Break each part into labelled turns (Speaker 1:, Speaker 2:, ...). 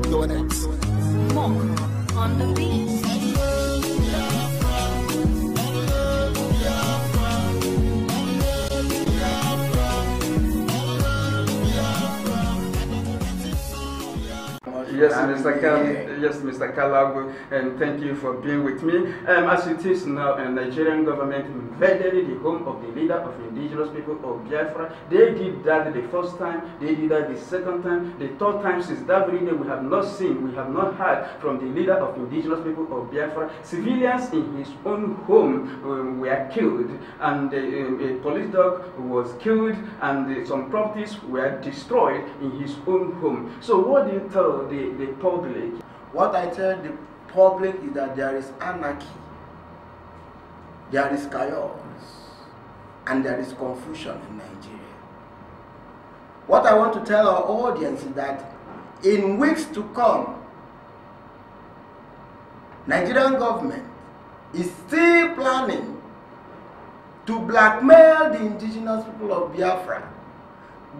Speaker 1: Go next.
Speaker 2: Monk on the beat.
Speaker 3: Yes, Mr. Kalabu, and thank you for being with me. As it is now, the Nigerian government invaded the home of the leader of indigenous people of Biafra. They did that the first time, they did that the second time, the third time. Since that very day, we have not seen, we have not heard from the leader of indigenous people of Biafra. Civilians in his own home were killed, and a police dog was killed, and some properties were destroyed in his own home. So what do you tell the public?
Speaker 4: What I tell the public is that there is anarchy, there is chaos, and there is confusion in Nigeria. What I want to tell our audience is that in weeks to come, Nigerian government is still planning to blackmail the indigenous people of Biafra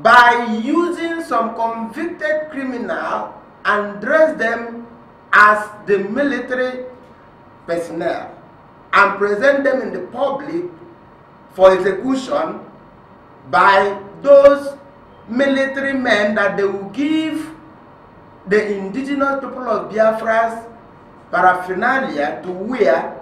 Speaker 4: by using some convicted criminal and dress them as the military personnel and present them in the public for execution by those military men that they will give the indigenous people of Biafra's paraphernalia to wear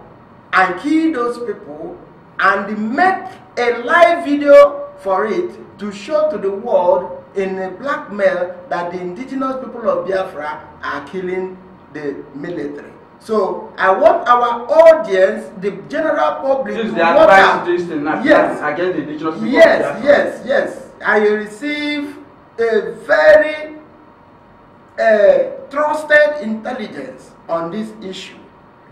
Speaker 4: and kill those people and make a live video for it to show to the world in a blackmail that the indigenous people of Biafra are killing the military. So I want our audience, the general public, to
Speaker 3: advise this thing against the indigenous people of Biafra.
Speaker 4: Yes. I receive a very trusted intelligence on this issue.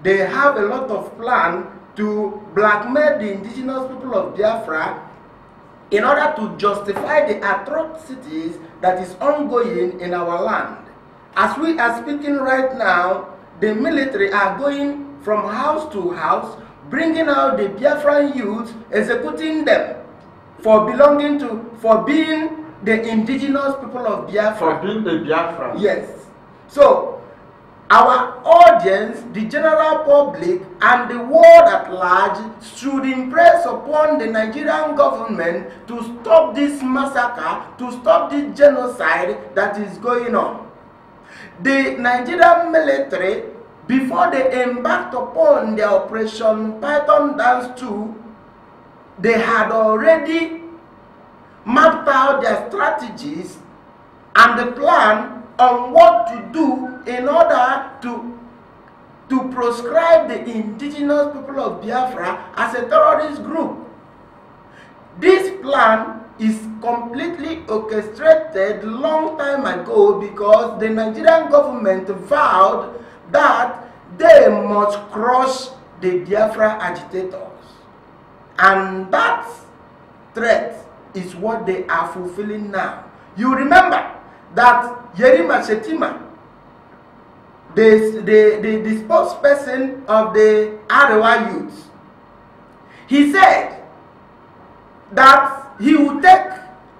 Speaker 4: They have a lot of plan to blackmail the indigenous people of Biafra in order to justify the atrocities that is ongoing in our land. As we are speaking right now, the military are going from house to house, bringing out the Biafran youth, executing them for being the indigenous people of Biafra.
Speaker 3: For being a Biafra.
Speaker 4: Yes. So, our audience, the general public, and the world at large should impress upon the Nigerian government to stop this massacre, to stop this genocide that is going on. The Nigerian military, before they embarked upon their Operation Python Dance 2, they had already mapped out their strategies and the plan on what to do in order to proscribe the indigenous people of Biafra as a terrorist group. This plan is completely orchestrated long time ago because the Nigerian government vowed that they must crush the Biafra agitators. And that threat is what they are fulfilling now. You remember that Yerima Shetima, the spokesperson of the Arewa youth, he said that he would take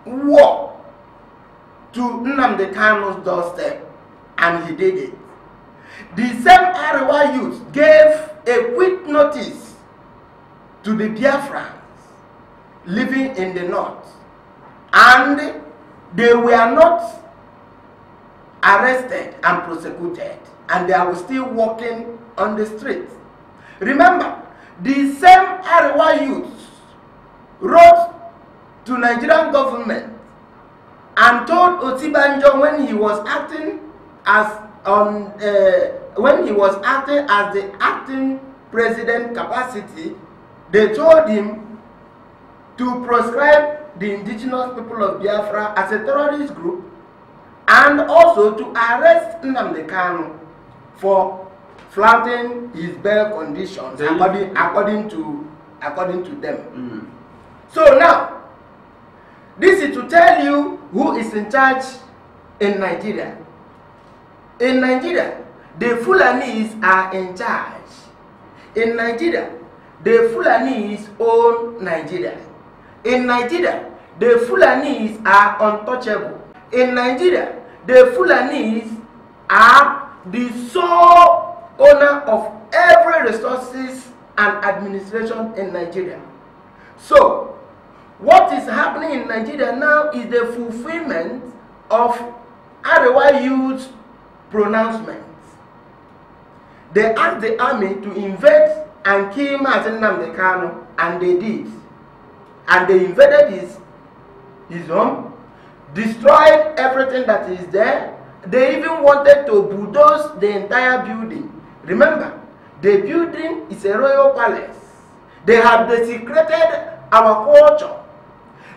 Speaker 4: war to Nnamdi Kanu's doorstep, and he did it. The same Arewa youth gave a quick notice to the Biafrans living in the north, and they were not arrested and prosecuted, and they are still walking on the streets. Remember, the same Arewa youths wrote to Nigerian government and told Otibanjo when he was acting as the acting president capacity, they told him to proscribe the indigenous people of Biafra as a terrorist group, and also to arrest Nnamdi Kanu for flouting his bail conditions according to them. So now, this is to tell you who is in charge in Nigeria. In Nigeria, the Fulanis are in charge. In Nigeria, the Fulanis own Nigeria. In Nigeria, the Fulanis are untouchable. In Nigeria, the Fulanis are the sole owner of every resources and administration in Nigeria. So, what is happening in Nigeria now is the fulfillment of Arewa Youth's pronouncements. They asked the army to invade and kill Nnamdi Kanu, and they did. And they invaded his home, destroyed everything that is there. They even wanted to bulldoze the entire building. Remember, the building is a royal palace. They have desecrated our culture.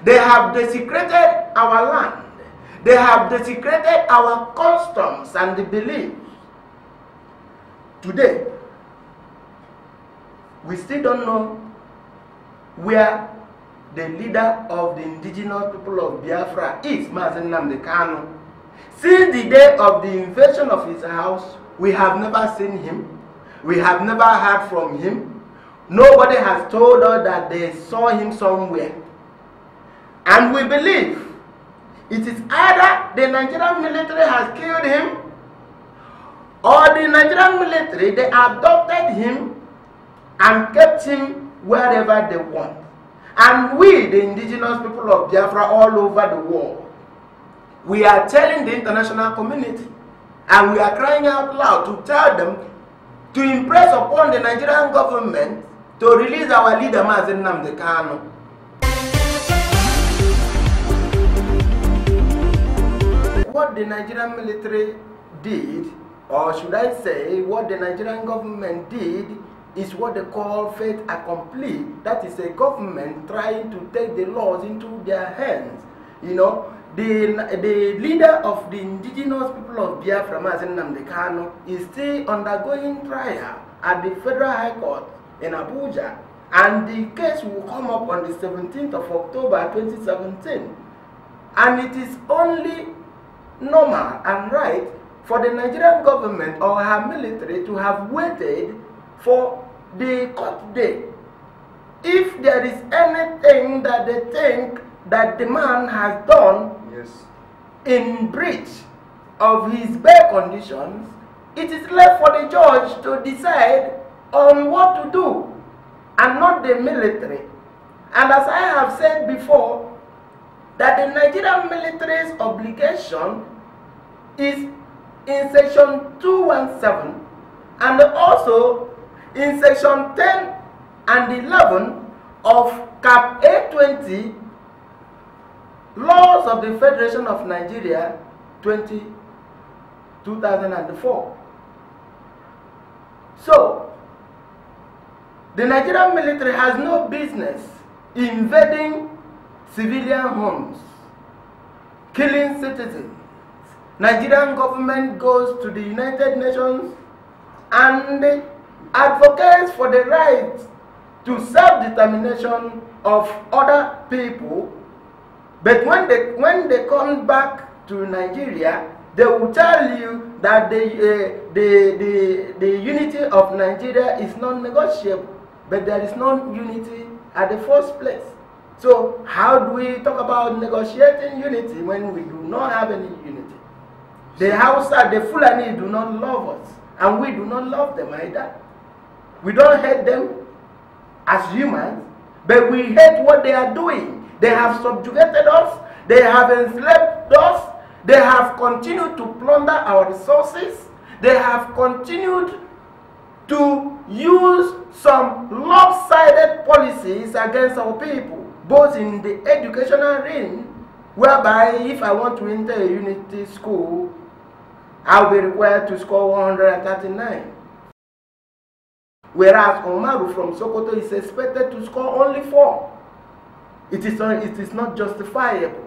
Speaker 4: They have desecrated our land. They have desecrated our customs and the beliefs. Today, we still don't know where the leader of the indigenous people of Biafra is, Nnamdi Kanu. Since the day of the invasion of his house, we have never seen him. We have never heard from him. Nobody has told us that they saw him somewhere. And we believe it is either the Nigerian military has killed him, or the Nigerian military, they abducted him and kept him wherever they want. And we, the indigenous people of Biafra all over the world, we are telling the international community, and we are crying out loud to tell them to impress upon the Nigerian government to release our leader, Nnamdi Kanu. What the Nigerian military did, or should I say, what the Nigerian government did, is what they call fait accompli. That is a government trying to take the laws into their hands. You know, the leader of the indigenous people of Biafra, Nnamdi Kanu, is still undergoing trial at the Federal High Court in Abuja, and the case will come up on the 17th of October 2017. And it is only normal and right for the Nigerian government or her military to have waited for the court day. If there is anything that they think that the man has done in breach of his bail conditions, it is left for the judge to decide on what to do, and not the military. And as I have said before, that the Nigerian military's obligation is in section 217 and also in section 10 and 11 of Cap A20 Laws of the Federation of Nigeria 2004. So, the Nigerian military has no business invading civilian homes, killing citizens. Nigerian government goes to the United Nations and advocates for the right to self-determination of other people. But when they come back to Nigeria, they will tell you that the unity of Nigeria is non-negotiable. But there is no unity at the first place. So how do we talk about negotiating unity when we do not have any unity? The Hausa, the Fulani do not love us, and we do not love them either. We don't hate them as humans, but we hate what they are doing. They have subjugated us, they have enslaved us, they have continued to plunder our resources, they have continued to use some lopsided policies against our people, both in the educational realm, whereby if I want to enter a unity school, I'll be required to score 139. Whereas Omaru from Sokoto is expected to score only 4. It is not justifiable.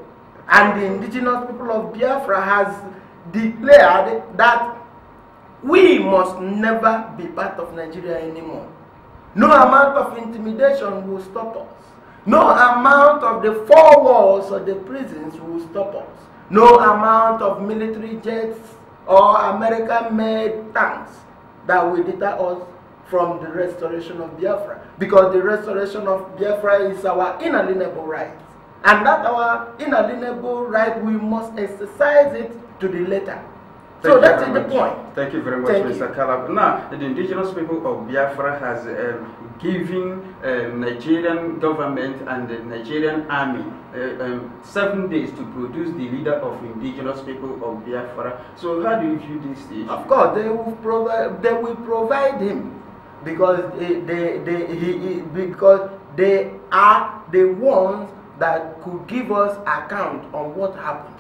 Speaker 4: And the indigenous people of Biafra has declared that we must never be part of Nigeria anymore. No amount of intimidation will stop us. No amount of the 4 walls of the prisons will stop us. No amount of military jets or American-made tanks that will deter us from the restoration of Biafra. Because the restoration of Biafra is our inalienable right. And that our inalienable right, we must exercise it to the letter. So that is the point.
Speaker 3: Thank you very much, Mr. Kalab. Now, the indigenous people of Biafra has given Nigerian government and the Nigerian army 7 days to produce the leader of indigenous people of Biafra. So how do you view this issue?
Speaker 4: Of course, they will provide him because because they are the ones that could give us account on what happened.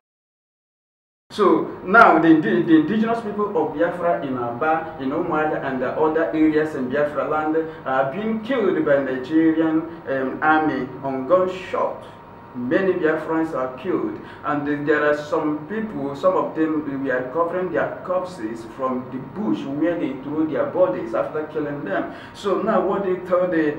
Speaker 3: So now the indigenous people of Biafra in Aba, in Umuahia and the other areas in Biafra land are being killed by Nigerian army on gunshot. Many Biafrans are killed, and there are some people, some of them, we are covering their corpses from the bush where they threw their bodies after killing them. So now what do you tell the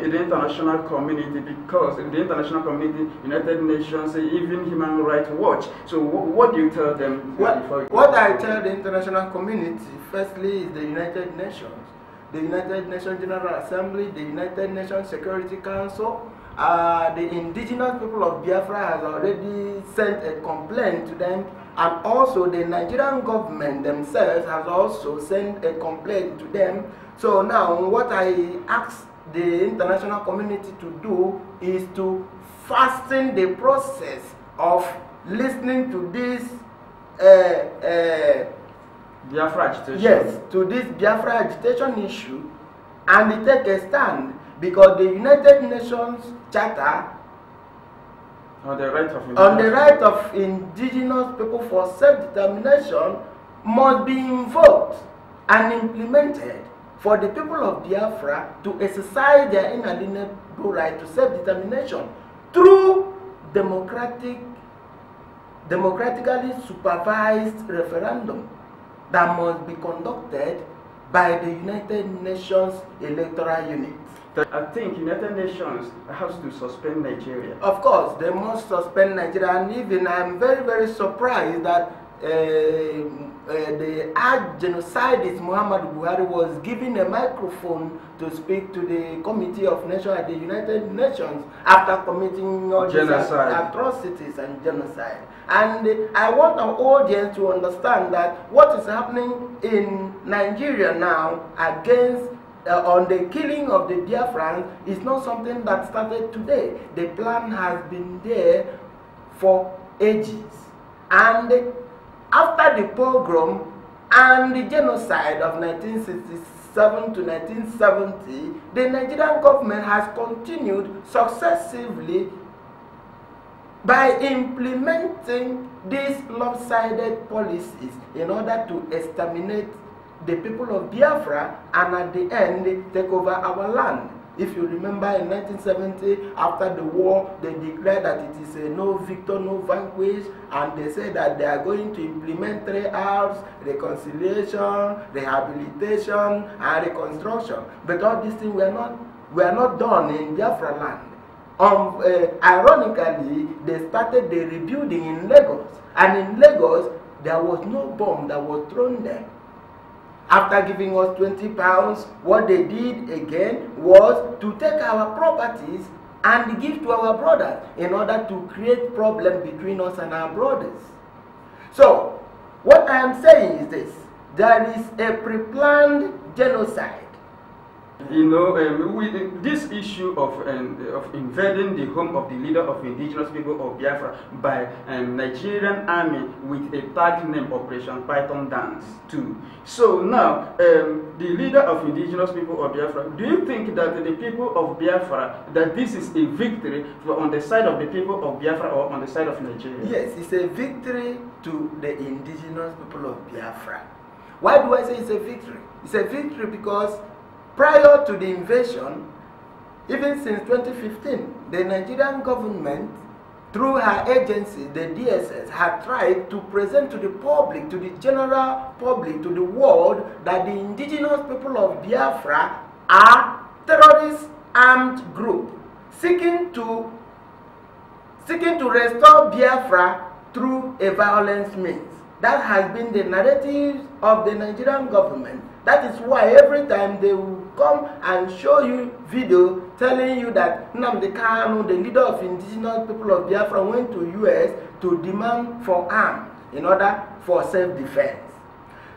Speaker 3: international community, because the international community, United Nations, even Human Rights Watch, so what do you tell them?
Speaker 4: What I tell the international community, firstly, is the United Nations. The United Nations General Assembly, the United Nations Security Council, the indigenous people of Biafra has already sent a complaint to them, and also the Nigerian government themselves has also sent a complaint to them. So now what I ask the international community to do is to fasten the process of listening to this
Speaker 3: Biafra agitation.
Speaker 4: Yes, to this Biafra agitation issue, and they take a stand, because the United Nations Charter
Speaker 3: on the right of
Speaker 4: indigenous people for self-determination must be invoked and implemented for the people of Biafra to exercise their inalienable right to self-determination through democratically supervised referendum that must be conducted by the United Nations Electoral Unit.
Speaker 3: I think United Nations has to suspend Nigeria.
Speaker 4: Of course, they must suspend Nigeria, and even I'm very, very surprised that the genocidist Muhammad Buhari was given a microphone to speak to the Committee of Nations at the United Nations after committing all these atrocities and genocide. And I want our audience to understand that what is happening in Nigeria now against on the killing of the Biafrans is not something that started today. The plan has been there for ages. And after the pogrom and the genocide of 1967 to 1970, the Nigerian government has continued successively by implementing these lopsided policies in order to exterminate the people of Biafra and at the end take over our land. If you remember, in 1970, after the war, they declared that it is a no victor, no vanquish, and they said that they are going to implement 3 R's: reconciliation, rehabilitation, and reconstruction. But all these things were not done in Biafra land. Ironically, they started the rebuilding in Lagos, and in Lagos, there was no bomb that was thrown there. After giving us 20 pounds, what they did again was to take our properties and give to our brothers in order to create problem between us and our brothers. So, what I am saying is this: there is a pre-planned genocide.
Speaker 3: You know, this issue of invading the home of the leader of indigenous people of Biafra by Nigerian army with a tag name Operation Python Dance too. So now, the leader of indigenous people of Biafra, do you think that the people of Biafra, that this is a victory on the side of the people of Biafra or on the side of Nigeria?
Speaker 4: Yes, it's a victory to the indigenous people of Biafra. Why do I say it's a victory? It's a victory because prior to the invasion, even since 2015, the Nigerian government, through her agency, the DSS, had tried to present to the public, to the general public, to the world, that the indigenous people of Biafra are terrorist armed group seeking to restore Biafra through a violence means. That has been the narrative of the Nigerian government. That is why every time they will come and show you video telling you that Nnamdi Kanu, the leader of indigenous people of Biafra, went to US to demand for arms in order for self-defense.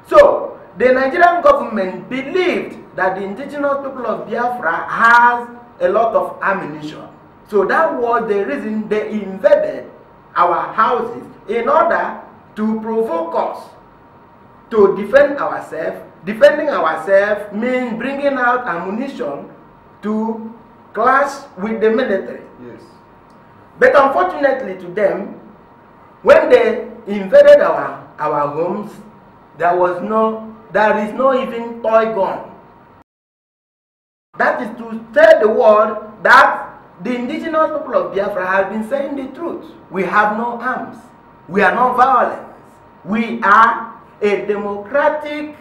Speaker 4: So the Nigerian government believed that the indigenous people of Biafra has a lot of ammunition. So that was the reason they invaded our houses in order to provoke us to defend ourselves. Defending ourselves means bringing out ammunition to clash with the military.
Speaker 3: Yes.
Speaker 4: But unfortunately to them, when they invaded our homes, there is no even toy gun. That is to tell the world that the indigenous people of Biafra have been saying the truth. We have no arms. We are not violent. We are a democratic,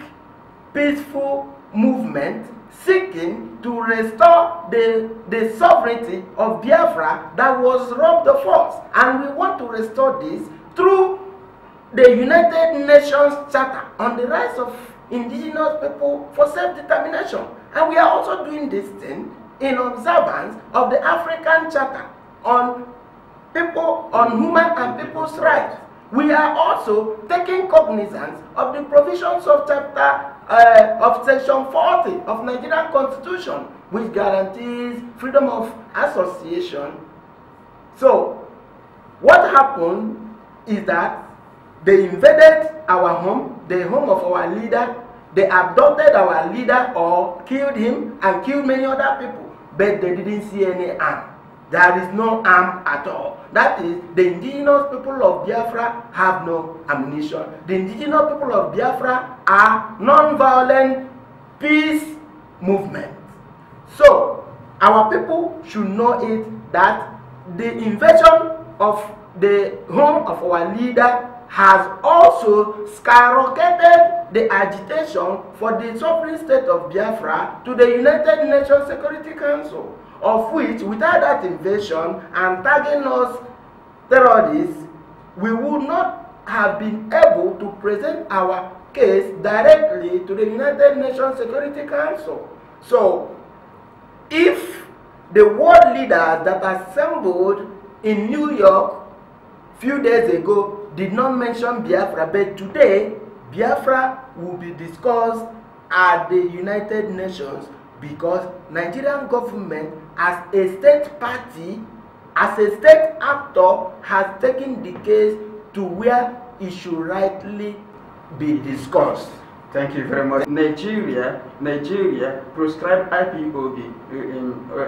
Speaker 4: peaceful movement seeking to restore the sovereignty of Biafra that was robbed of us. And we want to restore this through the United Nations Charter on the rights of indigenous people for self-determination. And we are also doing this thing in observance of the African Charter on human and people's rights. We are also taking cognizance of the provisions of section 40 of Nigerian Constitution, which guarantees freedom of association. So what happened is that they invaded our home, the home of our leader. They abducted our leader or killed him and killed many other people. But they didn't see any arm. There is no arm at all. That is, the indigenous people of Biafra have no ammunition. The indigenous people of Biafra are non-violent peace movement. So, our people should know it that the invasion of the home of our leader has also skyrocketed the agitation for the sovereign state of Biafra to the United Nations Security Council, of which, without that invasion and tagging us terrorists, we would not have been able to present our case directly to the United Nations Security Council. So, if the world leaders that assembled in New York few days ago did not mention Biafra, but today Biafra will be discussed at the United Nations because Nigerian government as a state party, as a state actor, has taken the case to where it should rightly be discussed.
Speaker 3: Thank you very much. Nigeria prescribed IPOB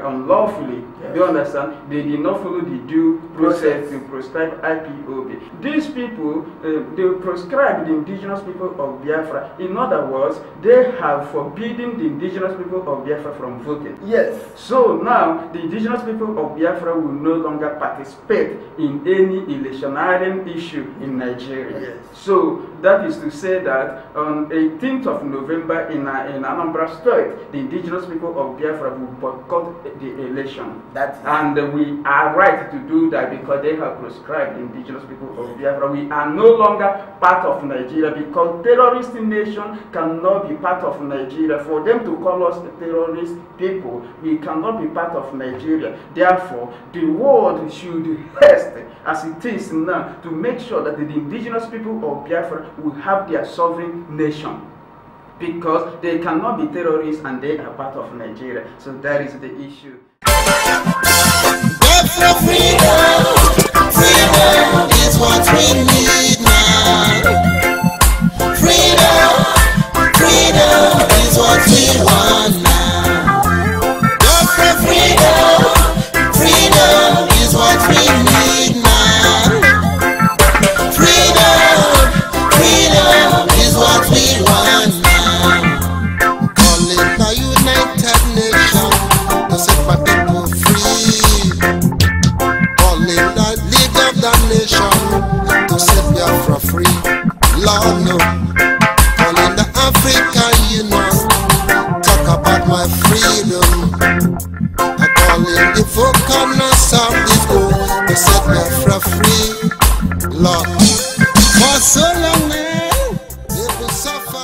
Speaker 3: unlawfully.
Speaker 4: Yes.
Speaker 3: Do you understand? They did not follow the due process to prescribe IPOB. These people, they prescribed the indigenous people of Biafra. In other words, they have forbidden the indigenous people of Biafra from voting.
Speaker 4: Yes.
Speaker 3: So now, the indigenous people of Biafra will no longer participate in any electioneering issue in Nigeria.
Speaker 4: Yes.
Speaker 3: So that is to say that on 18th of November in Anambra State, the indigenous people of Biafra will boycott the election. And we are right to do that because they have prescribed the indigenous people of Biafra. We are no longer part of Nigeria because terrorist nation cannot be part of Nigeria. For them to call us terrorist people, we cannot be part of Nigeria. Therefore, the world should haste, as it is now, to make sure that the indigenous people of Biafra will have their sovereign nation, because they cannot be terrorists and they are part of Nigeria. So that is the issue.
Speaker 1: Biafra freedom, freedom is what we need now. Freedom, freedom is what we want now. Biafra freedom, freedom is what we need now. Freedom, freedom is what we want now. Calling the United Nations to set my people free. Calling the League of the Nation to set Biafra free. Lord no. Calling the African Union, talk about my freedom. I'm calling the four corners of this world to set Biafra free. Lord, for so long now, they will suffer.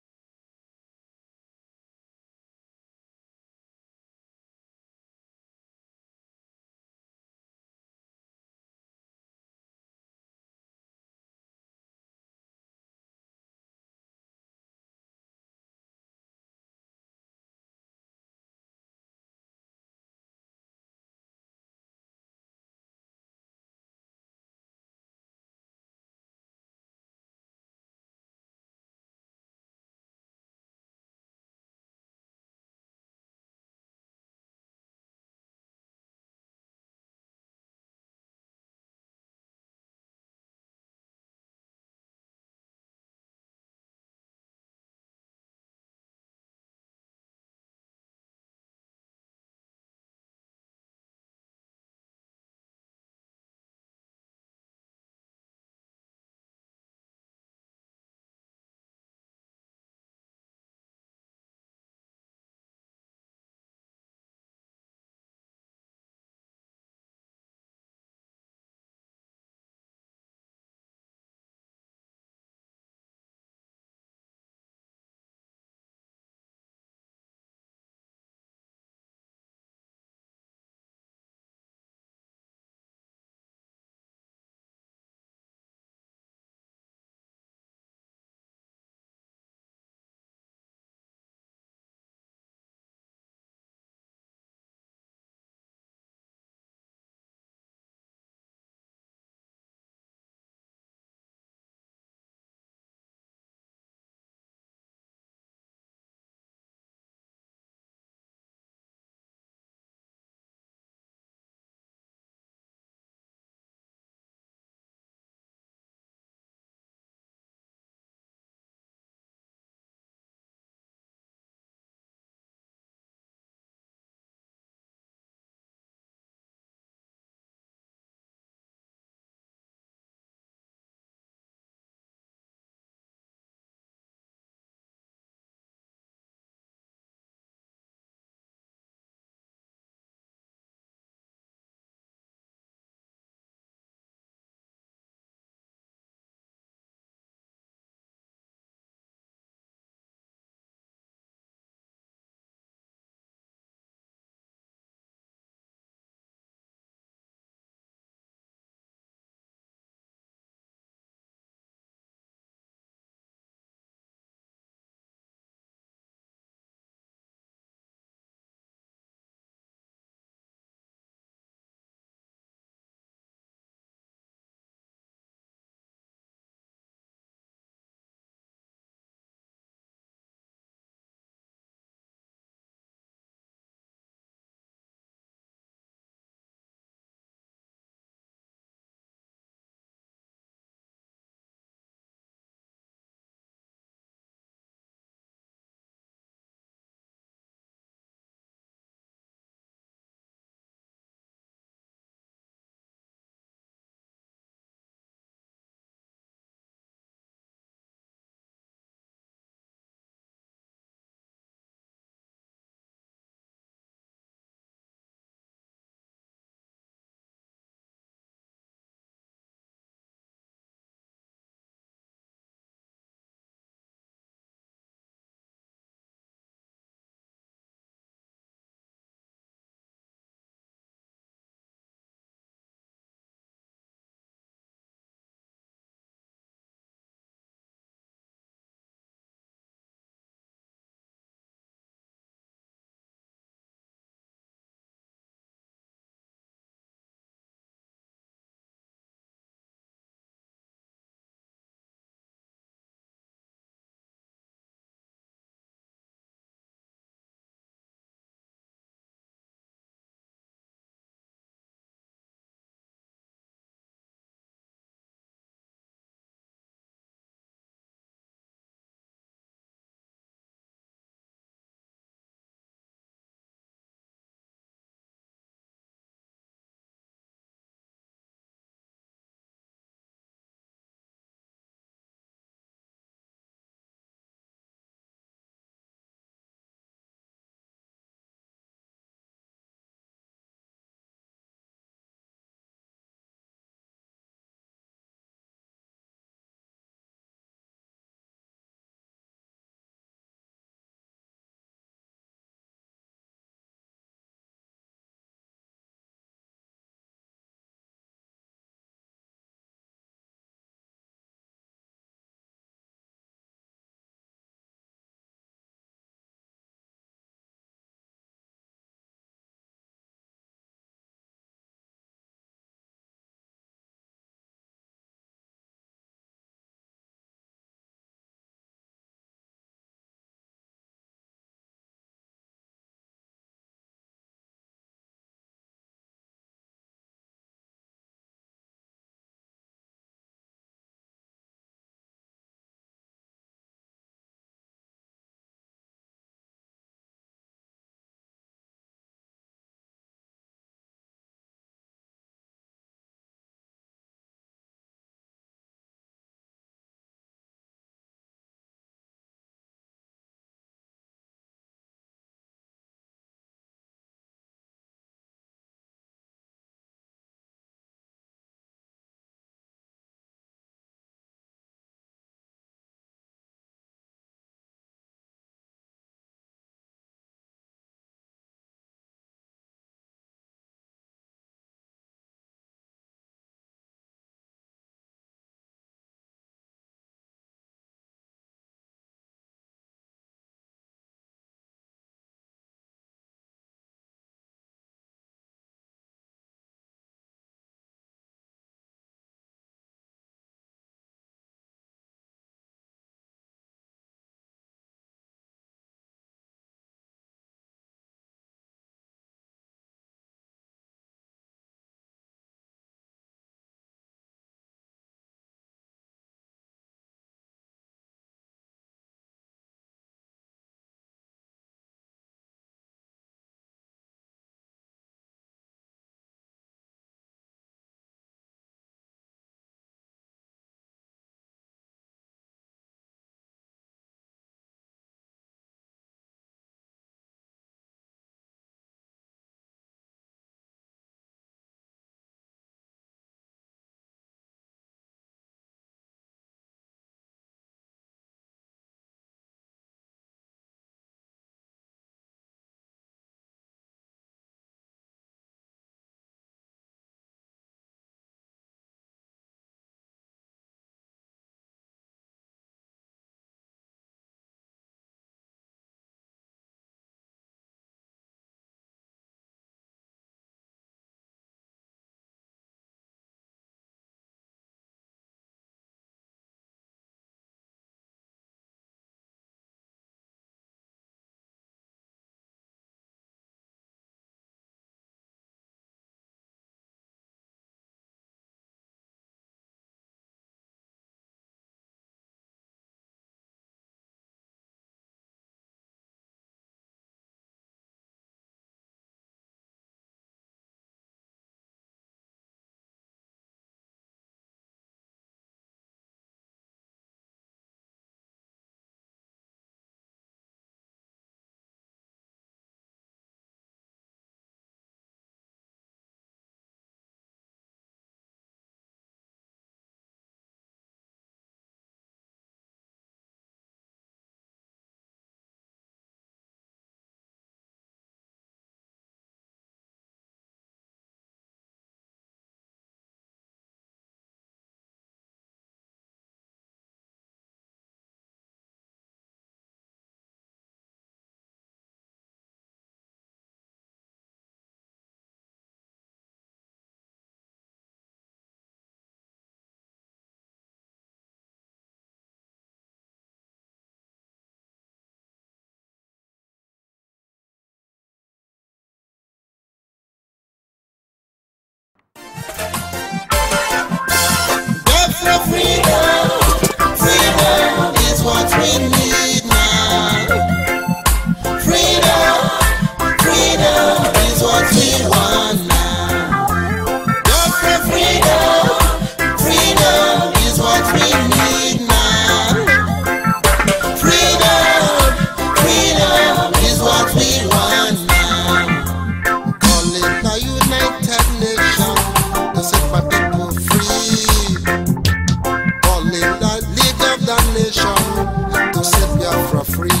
Speaker 1: the nation to set Biafra free.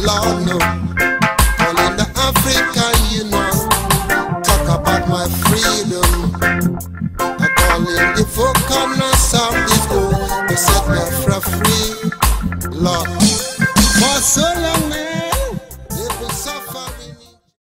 Speaker 1: Lord, no. Calling the African Union, talk about my freedom. I call in the four corners of this world to set Biafra free. Lord, for so